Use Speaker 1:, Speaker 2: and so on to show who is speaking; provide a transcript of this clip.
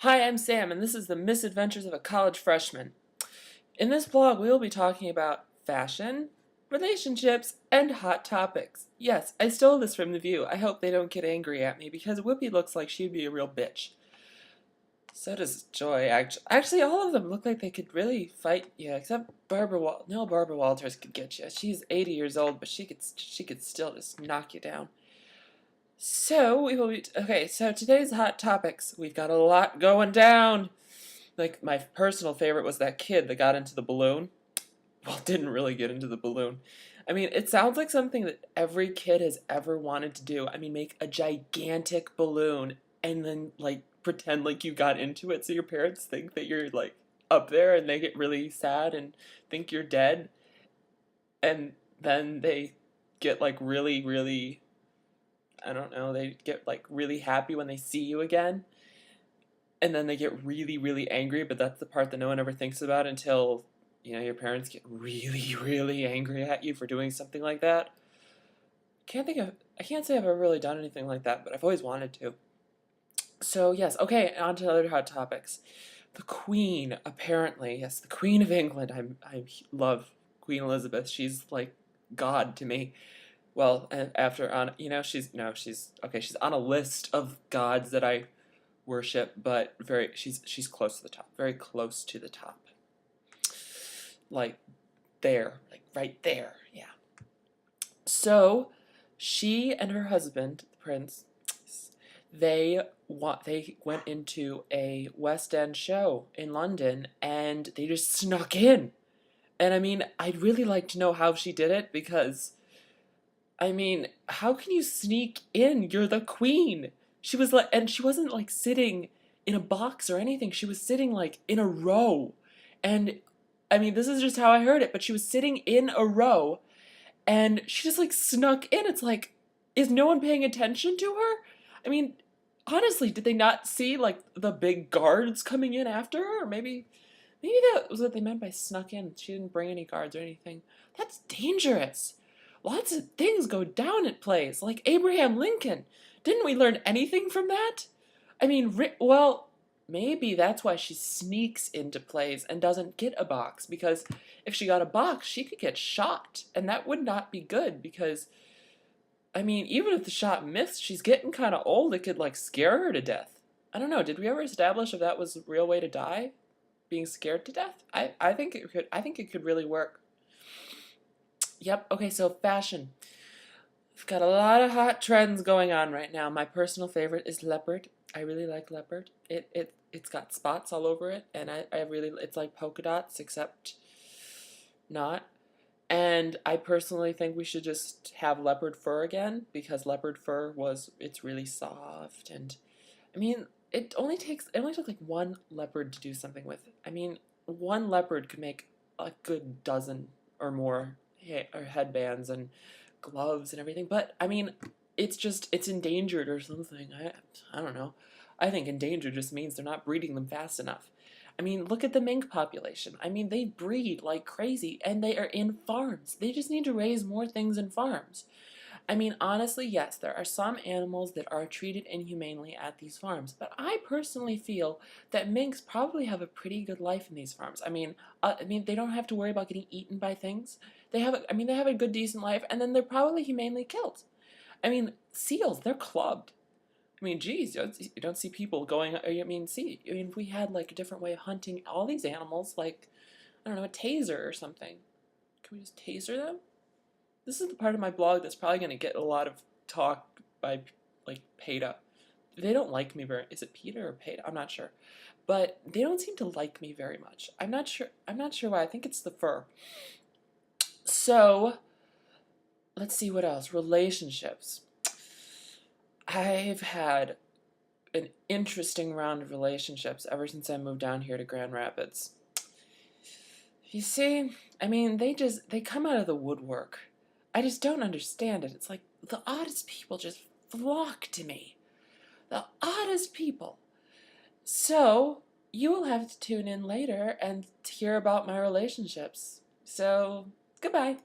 Speaker 1: Hi, I'm Sam, and this is the Misadventures of a College Freshman. In this blog, we will be talking about fashion, relationships, and hot topics. Yes, I stole this from The View. I hope they don't get angry at me because Whoopi looks like she'd be a real bitch. So does Joy. Actually, all of them look like they could really fight you, except Barbara No, Barbara Walters could get you. She's 80 years old, but she could still just knock you down. So we will be okay. So today's hot topics. We've got a lot going down. Like, my personal favorite was that kid that got into the balloon. Well, didn't really get into the balloon. I mean, it sounds like something that every kid has ever wanted to do. I mean, make a gigantic balloon and then, like, pretend like you got into it so your parents think that you're, like, up there and they get really sad and think you're dead. And then they get, like, really, really, I don't know, they get, like, really happy when they see you again. And then they get really, really angry, but that's the part that no one ever thinks about until, your parents get really, really angry at you for doing something like that. I can't say I've ever really done anything like that, but I've always wanted to. So, yes, okay, on to other hot topics. The Queen, apparently, yes, the Queen of England. I love Queen Elizabeth. She's like God to me. Well, and after on, she's no, she's okay. She's on a list of gods that I worship, but she's close to the top, very close to the top, like there, like right there, yeah. So she and her husband, the prince, they went into a West End show in London, and they just snuck in. And I mean, I'd really like to know how she did it because I mean, how can you sneak in? You're the queen. She was like, and she wasn't like sitting in a box or anything. She was sitting like in a row. And I mean, this is just how I heard it, but she was sitting in a row and she just like snuck in. It's like, is no one paying attention to her? I mean, honestly, did they not see like the big guards coming in after her? Or maybe that was what they meant by snuck in. She didn't bring any guards or anything. That's dangerous. Lots of things go down at plays, like Abraham Lincoln. Didn't we learn anything from that? I mean, well, maybe that's why she sneaks into plays and doesn't get a box, because if she got a box, she could get shot, and that would not be good because, I mean, even if the shot missed, she's getting kind of old. It could, like, scare her to death. I don't know. Did we ever establish if that was a real way to die? Being scared to death? I think it could. I think it could really work. Yep. Okay. So fashion. We've got a lot of hot trends going on right now. My personal favorite is leopard. I really like leopard. It's got spots all over it, and I really it's like polka dots except not. And I personally think we should just have leopard fur again because leopard fur it's really soft, and I mean it only took like one leopard to do something with it. I mean, one leopard could make a good dozen or more or headbands and gloves and everything. But I mean, it's endangered or something. I don't know. I think endangered just means they're not breeding them fast enough. I mean, look at the mink population. I mean, they breed like crazy and they are in farms. They just need to raise more things in farms. I mean, honestly, yes, there are some animals that are treated inhumanely at these farms, but I personally feel that minks probably have a pretty good life in these farms. I mean, they don't have to worry about getting eaten by things. They have a good, decent life, and then they're probably humanely killed. I mean, seals, they're clubbed. I mean, geez, you don't see people going. I mean, if we had like a different way of hunting all these animals, like I don't know, a taser or something. Can we just taser them? This is the part of my blog that's probably going to get a lot of talk by, like, PETA. They don't like me very. Is it PETA or PETA? I'm not sure, but they don't seem to like me very much. I'm not sure. I'm not sure why. I think it's the fur. So let's see what else. Relationships. I've had an interesting round of relationships ever since I moved down here to Grand Rapids. You see, I mean, they come out of the woodwork. I just don't understand it. It's like the oddest people just flock to me. The oddest people. So, you will have to tune in later and hear about my relationships. So, goodbye.